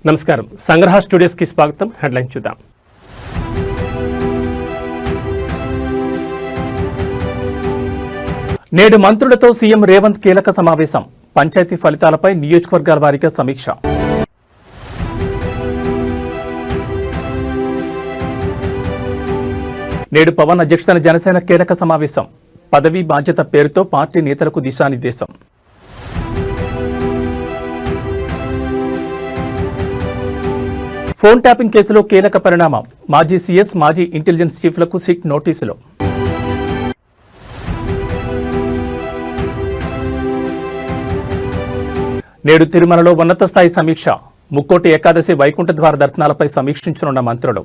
నమస్కారం. సంగ్రహ స్టూడియోస్ కి స్వాగతం. హెడ్లైన్ చూద్దాం. నేడు మంత్రులతో సీఎం రేవంత్ కీలక సమావేశం. పంచాయతీ ఫలితాలపై నియోజకవర్గాల వారీగా సమీక్ష. నేడు పవన్ అధ్యక్షతన జనసేన కీలక సమావేశం. పదవీ బాధ్యత పేరుతో పార్టీ నేతలకు దిశానిర్దేశం. ఫోన్ ట్యాపింగ్ కేసులో కీలక పరిణామం. మాజీ సీఎస్, మాజీ ఇంటెలిజెన్స్ చీఫ్లకు సిట్ నోటీసులు. నేడు తిరుమలలో ఉన్నత స్థాయి సమీక్ష. ముక్కోటి ఏకాదశి వైకుంఠ ద్వార దర్శనాలపై సమీక్షించనున్న మంత్రులు.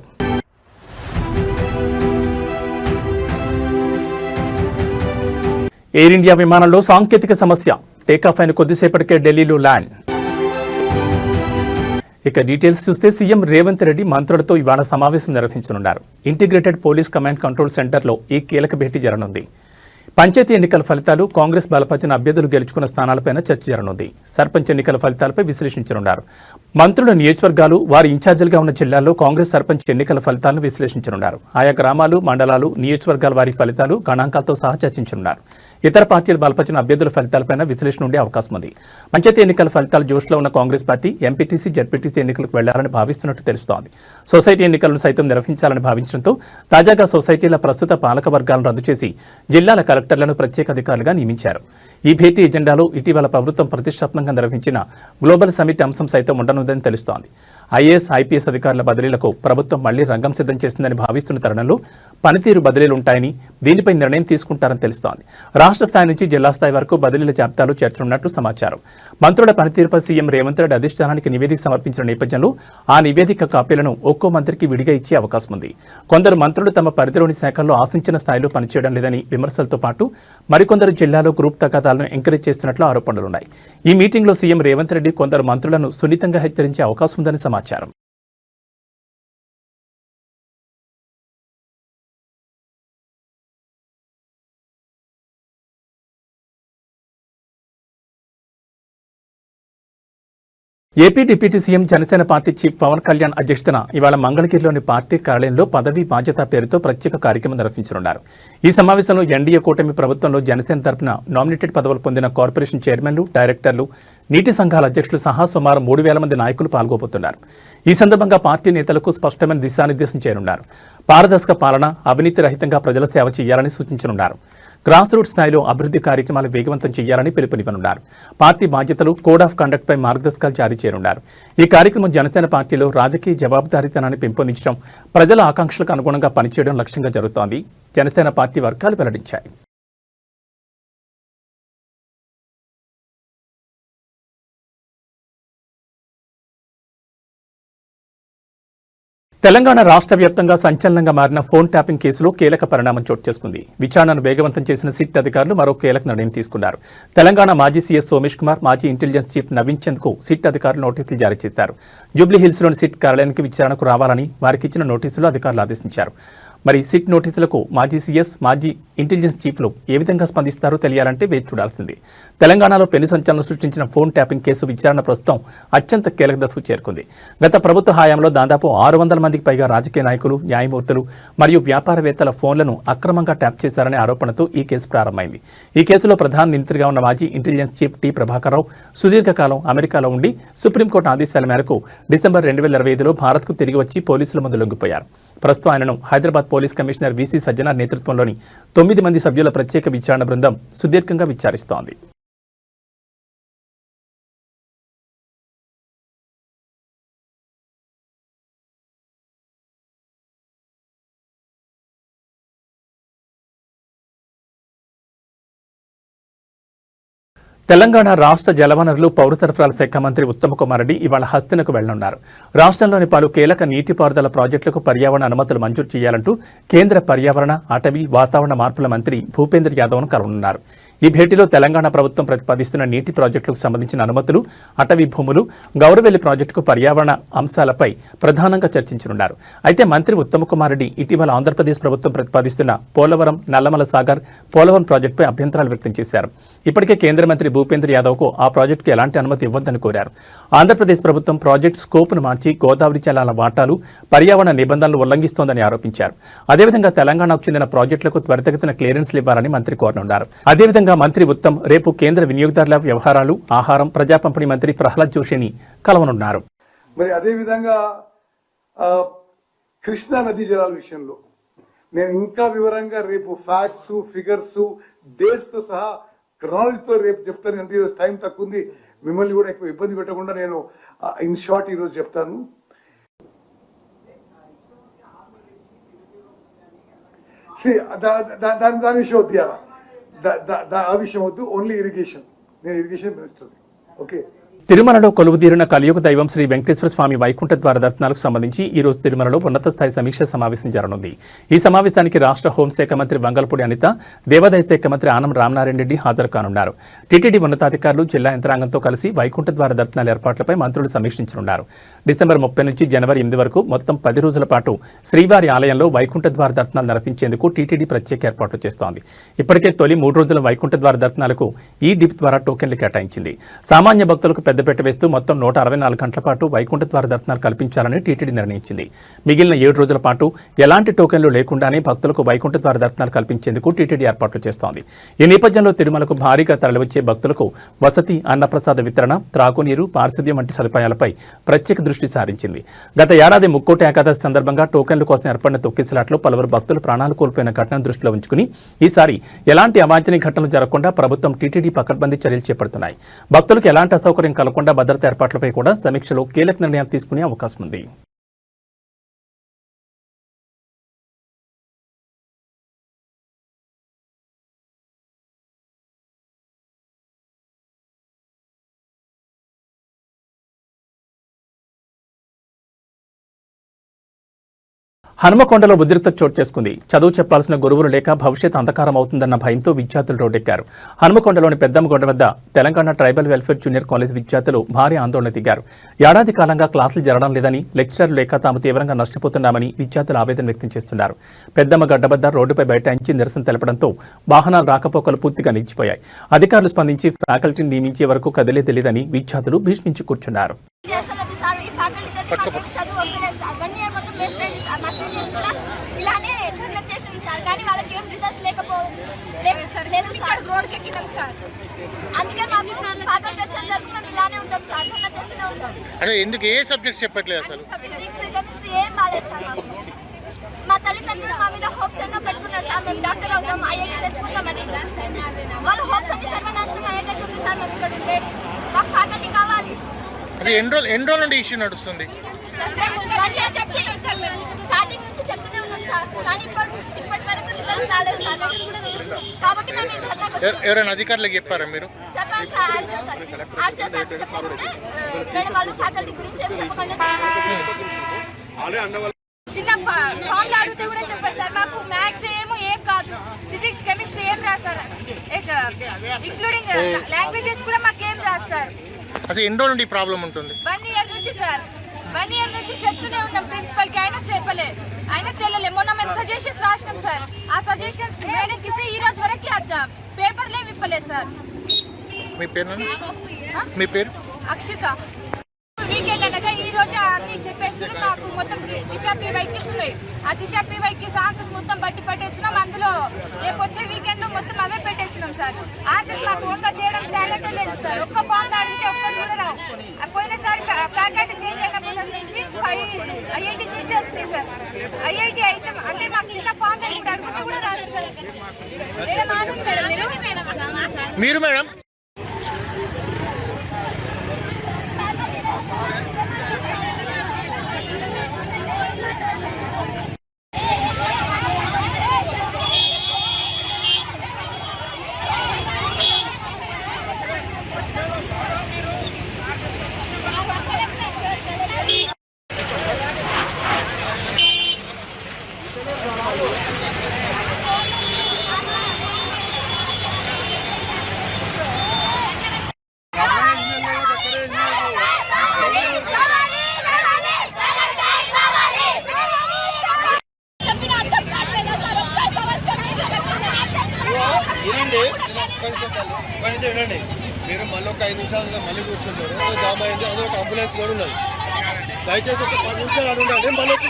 ఎయిర్ ఇండియా విమానంలో సాంకేతిక సమస్య. టేకాఫ్ అయిన కొద్దిసేపటికే ఢిల్లీలో ల్యాండ్. ఇక డీటెయిల్స్ చూస్తే సీఎం రేవంత్ రెడ్డి మంత్రులతో ఇవాళ సమావేశం నిర్వహించనున్నారు. ఇంటిగ్రేటెడ్ పోలీస్ కమాండ్ కంట్రోల్ సెంటర్లో ఈ కీలక భేటీ జరగనుంది. పంచాయతీ ఎన్నికల ఫలితాలు, కాంగ్రెస్ బలపరిచిన అభ్యర్థులు గెలుచుకున్న స్థానాలపై చర్చ జరగనుంది. సర్పంచ్ ఎన్నికల ఫలితాలపై విశ్లేషించనున్నారు. మంత్రుల నియోజకవర్గాలు, వారి ఇన్ఛార్జీలుగా ఉన్న జిల్లాల్లో కాంగ్రెస్ సర్పంచ్ ఎన్నికల ఫలితాలను విశ్లేషించనున్నారు. ఆయా గ్రామాలు, మండలాలు, నియోజకవర్గాల వారి ఫలితాలు, గణాంకాలతో సహా చర్చించనున్నారు. ఇతర పార్టీలు బలపరిచిన అభ్యర్థుల ఫలితాలపై విశ్లేషణ ఉండే అవకాశం ఉంది. పంచాయతీ ఎన్నికల ఫలితాలు జోష్లో ఉన్న కాంగ్రెస్ పార్టీ ఎంపీటీసీ, జడ్పీటీసీ ఎన్నికలకు వెళ్లాలని భావిస్తున్నట్టు తెలుస్తోంది. సొసైటీ ఎన్నికలను సైతం నిర్వహించాలని భావించడంతో తాజాగా సొసైటీల ప్రస్తుత పాలక వర్గాలను రద్దు చేసి జిల్లాల కలెక్టర్లను ప్రత్యేక అధికారులుగా నియమించారు. ఈ భేటీ ఎజెండాలో ఇటీవల ప్రభుత్వం ప్రతిష్టాత్మకంగా నిర్వహించిన గ్లోబల్ సమిట్ అంశం సైతం ఉండనుందని తెలుస్తోంది. ఐఏఎస్, ఐపీఎస్ అధికారుల బదిలీలకు ప్రభుత్వం మళ్లీ రంగం సిద్ధం చేసిందని భావిస్తున్న తరుణంలో పనితీరు బదిలీలుంటాయని, దీనిపై నిర్ణయం తీసుకుంటారని తెలుస్తోంది. రాష్ట్ర స్థాయి నుంచి జిల్లా స్థాయి వరకు బదిలీల జాబితాలు చేర్చనున్నట్లు సమాచారం. మంత్రుల పనితీరుపై సీఎం రేవంత్ రెడ్డి అధిష్టానానికి నివేదిక సమర్పించిన నేపథ్యంలో ఆ నివేదిక కాపీలను ఒక్కో మంత్రికి విడిగా ఇచ్చే అవకాశం ఉంది. కొందరు మంత్రులు తమ పరిధిలోని శాఖల్లో ఆశించిన స్థాయిలో పనిచేయడం లేదని విమర్శలతో పాటు మరికొందరు జిల్లాలో గ్రూప్ తగాదాలను ఎంకరేజ్ చేస్తున్నట్లు ఆరోపణలున్నాయి. ఈ మీటింగ్లో సీఎం రేవంత్ రెడ్డి కొందరు మంత్రులను సున్నితంగా హెచ్చరించే అవకాశం ఉందని సమాచారం. AP deputy CM, Janasena party chief Pawan Kalyan అధ్యక్షతన ఇవాళ మంగళగిరిలోని పార్టీ కార్యాలయంలో పదవీ బాధ్యత పేరుతో ప్రత్యేక కార్యక్రమం నిర్వహించనున్నారు. ఈ సమావేశంలో ఎన్డీఏ కూటమి ప్రభుత్వంలో జనసేన తరపున నామినేటెడ్ పదవులు పొందిన కార్పొరేషన్ చైర్మన్లు, డైరెక్టర్లు, నీటి సంఘాల అధ్యక్షులు సహా సుమారు 3,000 మంది నాయకులు పాల్గొబోతున్నారు. ఈ సందర్భంగా పార్టీ నేతలకు స్పష్టమైన దిశానిర్దేశం చేయనున్నారు. పారదర్శక పాలన, అవినీతి రహితంగా ప్రజల సేవ చేయాలని సూచించనున్నారు. గ్రాస్ రూట్ స్థాయిలో అభివృద్ధి కార్యక్రమాలు వేగవంతం చేయాలని పిలుపునివ్వనున్నారు. పార్టీ బాధ్యతలు, కోడ్ ఆఫ్ కండక్ట్ పై మార్గదర్శకాలు జారీ చేయనున్నారు. ఈ కార్యక్రమం జనసేన పార్టీలో రాజకీయ జవాబుదారీతనాన్ని పెంపొందించడం, ప్రజల ఆకాంక్షలకు అనుగుణంగా పనిచేయడం లక్ష్యంగా జరుగుతోంది. జనసేన పార్టీ వర్గాలు వెల్లడించాయి. తెలంగాణ రాష్ట్ర వ్యాప్తంగా సంచలనంగా మారిన ఫోన్ ట్యాపింగ్ కేసులో కీలక పరిణామం చోటు చేసుకుంది. విచారణను వేగవంతం చేసిన సిట్ అధికారులు మరో కీలక నిర్ణయం తీసుకున్నారు. తెలంగాణ మాజీ సీఎస్ సోమేష్ కుమార్, మాజీ ఇంటెలిజెన్స్ చీఫ్ నవీన్ చంద్కు సిట్ అధికారులు నోటీసులు జారీ చేశారు. జూబ్లీహిల్స్లోని సిట్ కార్యాలయానికి విచారణకు రావాలని వారికి ఇచ్చిన నోటీసులు అధికారులు ఆదేశించారు. మరి సిట్ నోటీసులకు మాజీ సీఎస్, మాజీ ఇంటెలిజెన్స్ చీఫ్లు ఏ విధంగా స్పందిస్తారో తెలియాలంటే వేచి చూడాల్సింది. తెలంగాణలో పెను సంచలనం సృష్టించిన ఫోన్ ట్యాపింగ్ కేసు విచారణ ప్రస్తుతం అత్యంత కీలక దశకు చేరుకుంది. గత ప్రభుత్వ హయాంలో దాదాపు 600 మందికి పైగా రాజకీయ నాయకులు, న్యాయమూర్తులు మరియు వ్యాపారవేత్తల ఫోన్లను అక్రమంగా ట్యాప్ చేశారనే ఆరోపణతో ఈ కేసు ప్రారంభమైంది. ఈ కేసులో ప్రధాన నిందితుడిగా ఉన్న మాజీ intelligence chief T Prabhakar Rao సుదీర్ఘకాలం అమెరికాలో ఉండి సుప్రీంకోర్టు ఆదేశాల మేరకు డిసెంబర్ 2025లో భారత్కు తిరిగి వచ్చి పోలీసుల ముందు లొంగిపోయారు. ప్రస్తుతం ఆయనను Hyderabad police commissioner VC Sajjanar నేతృత్వంలోని 9 మంది సభ్యుల ప్రత్యేక విచారణ బృందం సుదీర్ఘంగా విచారిస్తోంది. తెలంగాణ రాష్ట్ర జలవనరులు, పౌర సరఫరాల శాఖ మంత్రి ఉత్తమ్ కుమార్ రెడ్డి ఇవాళ హస్తినకు వెళ్లనున్నారు. రాష్ట్రంలోని పలు కీలక నీటిపారుదల ప్రాజెక్టులకు పర్యావరణ అనుమతులు మంజూరు చేయాలంటూ కేంద్ర పర్యావరణ, అటవీ, వాతావరణ మార్పుల మంత్రి భూపేంద్ర యాదవ్ను కలవనున్నారు. ఈ భేటీలో తెలంగాణ ప్రభుత్వం ప్రతిపాదిస్తున్న నీటి ప్రాజెక్టులకు సంబంధించిన అనుమతులు, అటవీ భూములు, గౌరవెల్లి ప్రాజెక్టుకు పర్యావరణ అంశాలపై ప్రధానంగా చర్చించనున్నారు. అయితే మంత్రి ఉత్తమ్ కుమార్ రెడ్డి ఇటీవల ఆంధ్రప్రదేశ్ ప్రభుత్వం ప్రతిపాదిస్తున్న పోలవరం, నల్లమల సాగర్, పోలవరం ప్రాజెక్టుపై అభ్యంతరాలు వ్యక్తం చేశారు. ఇప్పటికే కేంద్ర మంత్రి భూపేంద్ర యాదవ్కు ఆ ప్రాజెక్టుకు ఎలాంటి అనుమతి ఇవ్వొద్దని కోరారు. ఆంధ్రప్రదేశ్ ప్రభుత్వం ప్రాజెక్టు స్కోప్ను మార్చి గోదావరి జలాల వాటాలు, పర్యావరణ నిబంధనలు ఉల్లంఘిస్తోందని ఆరోపించారు. అదేవిధంగా తెలంగాణకు చెందిన ప్రాజెక్టులకు త్వరితగతిన క్లియరెన్స్లు ఇవ్వాలని మంత్రి కోరనున్నారు. అదేవిధంగా మంత్రి ఉత్తమ్ రేపు కేంద్ర వినియోగదారుల వ్యవహారాలు, ఆహారం, ప్రజా పంపిణీ మంత్రి ప్రహ్లాద్ జోషిని కలవనున్నారు. మరి అదేవిధంగా కృష్ణా నదీ జలాల విషయంలో నేను ఇంకా వివరంగా రేపు ఫ్యాక్ట్స్, ఫిగర్స్, డేట్స్ తో సహా క్రాలజీతో రేపు చెప్తాను. అంటే ఈరోజు టైం తక్కువ ఉంది, మిమ్మల్ని కూడా ఎక్కువ ఇబ్బంది పెట్టకుండా నేను ఇన్ షార్ట్ ఈరోజు చెప్తాను. దాని విషయం వద్దు, ఆ విషయం వద్దు, ఓన్లీ ఇరిగేషన్. నేను ఇరిగేషన్ మినిస్టర్. ఓకే. తిరుమలలో కొలువుదీరిన కలియుగ దైవం శ్రీ వెంకటేశ్వర స్వామి వైకుంఠ ద్వార దర్శనాలకు సంబంధించి ఈ రోజు తిరుమలలో ఉన్నత స్థాయి సమీక్ష సమావేశం జరగనుంది. ఈ సమావేశానికి రాష్ట్ర హోంశాఖ మంత్రి వంగలపూడి అనిత, దేవాదాయ శాఖ మంత్రి ఆనం రామనారాయణ రెడ్డి హాజరు కానున్నారు. టీటీడీ ఉన్నతాధికారులు, జిల్లా యంత్రాంగంతో కలిసి వైకుంఠ ద్వార దర్శనాల ఏర్పాట్లపై మంత్రులు సమీక్షించనున్నారు. డిసెంబర్ 30 నుంచి జనవరి 8 వరకు మొత్తం 10 రోజుల పాటు శ్రీవారి ఆలయంలో వైకుంఠ ద్వార దర్శనాలు నిర్వహించేందుకు టీటీడీ ప్రత్యేక ఏర్పాట్లు చేస్తోంది. ఇప్పటికే తొలి 3 రోజుల వైకుంఠ ద్వార దర్శనాలకు ఈ డిప్ ద్వారా టోకెన్లు కేటాయించింది. సామాన్య భక్తులకు పెద్దపీట వేస్తూ మొత్తం 164 గంటల పాటు వైకుంఠ ద్వార దర్శనాలు కల్పించాలని టీటీడీ నిర్ణయించింది. మిగిలిన 7 రోజుల పాటు ఎలాంటి టోకెన్లు లేకుండానే భక్తులకు వైకుంఠ ద్వార దర్శనాలు కల్పించేందుకు టీటీడీ ఏర్పాట్లు చేస్తోంది. ఈ నేపథ్యంలో తిరుమలకు భారీగా తరలివచ్చే భక్తులకు వసతి, అన్నప్రసాద వితరణ, త్రాగునీరు, పారిశుద్ధ్యం వంటి సదుపాయాలపై ప్రత్యేక దృష్టి సారించింది. గత ఏడాది ముక్కోటి ఏకాదశి సందర్భంగా టోకెన్ల కోసం ఏర్పడిన తొక్కిసలాట్లో పలువురు భక్తులు ప్రాణాలు కోల్పోయిన ఘటనను దృష్టిలో ఉంచుకుని ఈసారి ఎలాంటి అవాంఛనీయ ఘటనలు జరగకుండా ప్రభుత్వం, టీటీడీ పకడ్బందీ చర్యలు చేపడుతున్నాయి. భక్తులకు ఎలాంటి అసౌకర్యం కలగకుండా భద్రతా ఏర్పాట్లపై కూడా సమీక్షలో కీలక నిర్ణయాలు తీసుకునే అవకాశం ఉంది. హనుమకొండలో ఉద్రిక్తత చోటు చేసుకుంది. చదువు చెప్పాల్సిన గురువులు లేక భవిష్యత్ అంధకారం అవుతుందన్న భయంతో విద్యార్థులు రోడ్డెక్కారు. హనుమకొండలోని పెద్దమ్మగొండ వద్ద Telangana tribal welfare junior college విద్యార్థులు భారీ ఆందోళన దిగారు. ఏడాది కాలంగా క్లాసులు జరగడం లేదని, లెక్చరర్లు లేక తాము తీవ్రంగా నష్టపోతున్నామని విద్యార్థులు ఆవేదన వ్యక్తం చేస్తున్నారు. పెద్దమ్మగడ్డ వద్ద రోడ్డుపై బైఠాయించి నిరసన తెలపడంతో వాహనాలు రాకపోకలు పూర్తిగా నిలిచిపోయాయి. అధికారులు స్పందించి ఫ్యాకల్టీని నియమించే వరకు కదిలే తెలియదని విద్యార్థులు భీష్మించి కూర్చున్నారు. ఇలానే చేసింది సార్, కానీ వాళ్ళకి ఏం రిజల్ట్స్ లేదు సార్. రోడ్ కెక్కినాం సార్, అందుకే మాకు ఫ్యాకల్టీ వచ్చేంత వరకు మేము ఇలానే ఉంటాం సార్, ధర్నా చేస్తూనే ఉంటాం. అంటే ఎందుకు ఏ సబ్జెక్ట్స్ చెప్పట్లేదు అసలు? ఫిజిక్స్, కెమిస్ట్రీ ఏం బాలేదు సార్ మాకు. మా తల్లిదండ్రులు మా మీద హోప్స్ ఎన్నో పెట్టుకున్నారు సార్, మేము డాక్టర్ అవుతాం, ఐఐటీ తెచ్చుకుంటామని. వాళ్ళ హోప్స్ అన్ని సర్వనాశనం అయ్యేటట్టుంది సార్. మేము ఇక్కడ ఉంటే మాకు ఫ్యాకల్టీ కావాలి. అది ఎన్ని రోజుల నుండి ఇష్యూ నడుస్తుంది? స్టార్టింగ్ నుంచి చెప్తూనే ఉన్నాం సార్, కానీ ఇప్పటి వరకు రిజల్ట్స్ రాలేదు సార్. కాబట్టి మేము ఈ ధర్నాకు ఎవరైనా అధికారులకు చెప్పారా మీరు? చెప్పాను సార్, ఆర్సీఓ సార్ చెప్పకుండా మేడం వాళ్ళు ఫ్యాకల్టీ గురించి ఏం చెప్పకుండా చిన్న ఫామ్ అడిగితే కూడా చెప్పారు సార్. మాకు మ్యాథ్స్ ఏం కాదు, ఫిజిక్స్, కెమిస్ట్రీ ఏం రాస్తారు, ఇంక్లూడింగ్ లాంగ్వేజెస్ కూడా మాకు ఏం రాస్తారు. అసలు ఎన్ని రోజుల నుండి ప్రాబ్లం ఉంటుంది? 1 ఇయర్ నుంచి సార్, 1 ఇయర్ నుంచి చెప్తూనే ఉన్నాం ప్రిన్సిపల్ కి, అయినా చెప్పలే, అయినా తెలియలే. మొన్న మేము సజెషన్స్ రాసినాం సార్, ఆ సజెషన్స్ మేడంకి ఈ రోజు వరకు పేపర్లే విప్పలేదు సార్. మీ పేరు? మీ పేరు? అక్షిత. వీకెండ్ అనగా ఈ రోజే అన్ని చెప్పేస్తున్నాం. మాకు మొత్తం దిశ పీవైకి ఉన్నాయి, ఆ దిశ పీవైకి ఆన్సర్స్ మొత్తం బట్టి పట్టేస్తున్నాం. అందులో రేపు వచ్చే వీకెండ్ లో మొత్తం అవే పెట్టేస్తున్నాం సార్. ఆన్సర్స్ మాకు ఓన్గా చేయడం టాలెంట్ లేదు సార్. ఒక్క ఫామ్ అడిగితే ఒక్కరు కూడా రావు. పోయినసారి ఫ్యాకల్టీ చేంజ్ అయినప్పటి నుంచి 5 ఐఐటి సీట్స్ వచ్చినాయి సార్. ఐఐటి అయితే అంటే మాకు చిన్న ఫామ్ అడిగితే కూడా రాదు సార్. మీరు మేడం 5 నిమిషాలుగా మళ్ళీ కూర్చుంటారు జామ్ అయింది. అదే ఒక అంబులెన్స్ కూడా ఉన్నది. దయచేసి ఒక 10 నిమిషాలు అడుగుండాలి. మళ్ళీ వచ్చి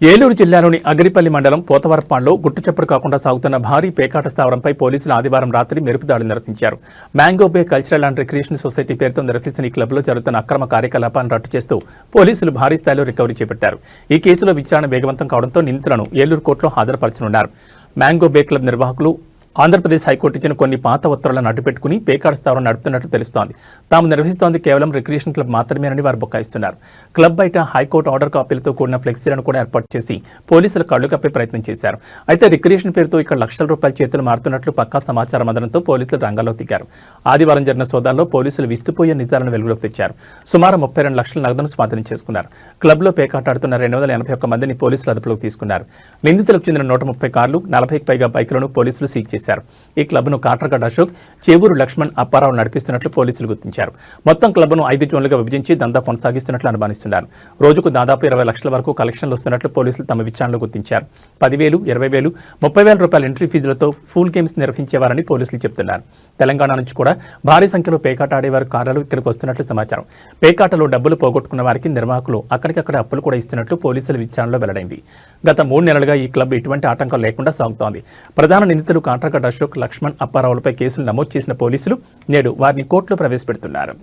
ఏలూరు జిల్లాలోని అగిరిపల్లి మండలం పోతవరపాడులో గుట్టుచప్పుడు కాకుండా సాగుతున్న భారీ పేకాట స్థావరంపై పోలీసులు ఆదివారం రాత్రి మెరుపు దాడులు నిర్వహించారు. Mango bay cultural and recreation society పేరుతో నిర్వహిస్తున్న ఈ క్లబ్లో జరుగుతున్న అక్రమ కార్యకలాపాలను రట్టు చేస్తూ పోలీసులు భారీ స్థాయిలో రికవరీ చేపట్టారు. ఈ కేసులో విచారణ వేగవంతం కావడంతో నిందితులను ఏలూరు కోర్టులో హాజరుపరచనున్నారు. మ్యాంగో బే క్లబ్ నిర్వాహకులు ఆంధ్రప్రదేశ్ హైకోర్టు ఇచ్చిన కొన్ని పాత ఉత్తర్వులను అడ్డుపెట్టుకుని పేకాట స్థావరం నడుపుతున్నట్లు తెలుస్తోంది. తాము నిర్వహిస్తోంది కేవలం రిక్రియేషన్ క్లబ్ మాత్రమేనని వారు బొక్కాయిస్తున్నారు. క్లబ్ బయట హైకోర్టు ఆర్డర్ కాపీలతో కూడిన ఫ్లెక్సీలను కూడా ఏర్పాటు చేసి పోలీసులు కళ్లు కప్పే ప్రయత్నం చేశారు. అయితే రిక్రియేషన్ పేరుతో ఇక్కడ లక్షల రూపాయల చేతులు మారుతున్నట్లు పక్కా సమాచారం అందడంతో పోలీసులు రంగంలో దిగారు. ఆదివారం జరిగిన సోదాల్లో పోలీసులు విస్తుపోయే నిజాలను వెలుగులోకి తెచ్చారు. సుమారు 32 లక్షల నగదును స్వాధీనం చేసుకున్నారు. క్లబ్లో పేకాట ఆడుతున్న 281 మందిని పోలీసులు అదుపులోకి తీసుకున్నారు. నిందితులకు చెందిన 130 కార్లు, 40కి పైగా బైకులను పోలీసులు సీజ్ చేశారు. ఈ క్లబ్ను కాట్రగడ్డ అశోక్, చేవూరు లక్ష్మణ్, అప్పారావు నడిపిస్తున్నట్లు పోలీసులు గుర్తించారు. మొత్తం క్లబ్ను 5 జోన్లుగా విభజించి దందా కొనసాగిస్తున్నట్లు అనుమానిస్తున్నారు. రోజుకు దాదాపు 20 లక్షల వరకు కలెక్షన్లు వస్తున్నట్లు పోలీసులు తమ విచారణలో గుర్తించారు. 10,000, 20,000, 30,000 రూపాయల ఎంట్రీ ఫీజులతో ఫుల్ గేమ్స్ నిర్వహించేవారని పోలీసులు చెబుతున్నారు. తెలంగాణ నుంచి కూడా భారీ సంఖ్యలో పేకాట ఆడేవారు కార్లు ఇక్కడికి వస్తున్నట్లు సమాచారం. పేకాటలో డబ్బులు పోగొట్టుకున్న వారికి నిర్వాహకులు అక్కడికక్కడ అప్పులు కూడా ఇస్తున్నట్లు పోలీసుల విచారణలో వెల్లడైంది. గత 3 నెలలుగా ఈ క్లబ్ ఎటువంటి ఆటంకాలు లేకుండా సాగుతోంది. ప్రధాన నిందితులు కాట్రగడ్డ అశోక్, లక్ష్మణ్, అప్పారావులపై కేసులు నమోదు చేసిన పోలీసులు నేడు వారిని కోర్టులో ప్రవేశపెడుతున్నారు.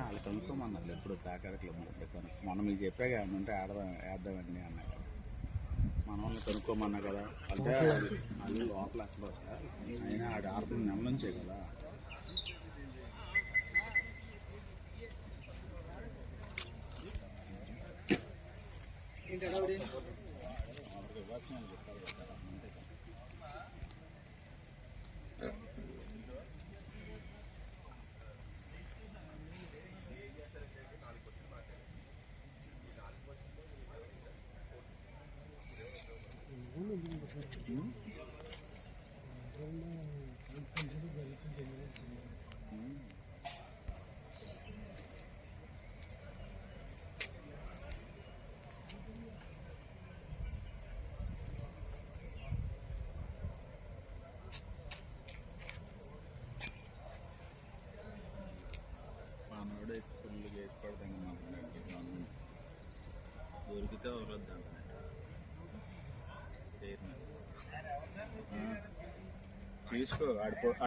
వాళ్ళు కొనుక్కోమన్నారు ఎప్పుడు పేకాట క్లబ్లో మొన్న మీకు చెప్పాక ఏమన్నా ఉంటే వేద్దామండి అన్నారు. మన వాళ్ళు కొనుక్కోమన్నా కదా అంటే వాళ్ళు లోపల ఎక్కబోతా అయినా ఆడు ఆడుతున్న నెల నుంచే కదా. మనోడే ఫుల్ వేసుకోవడం మాట్లాడండి. దొరికితే వరద్దు తీసుకో ఆడిపో.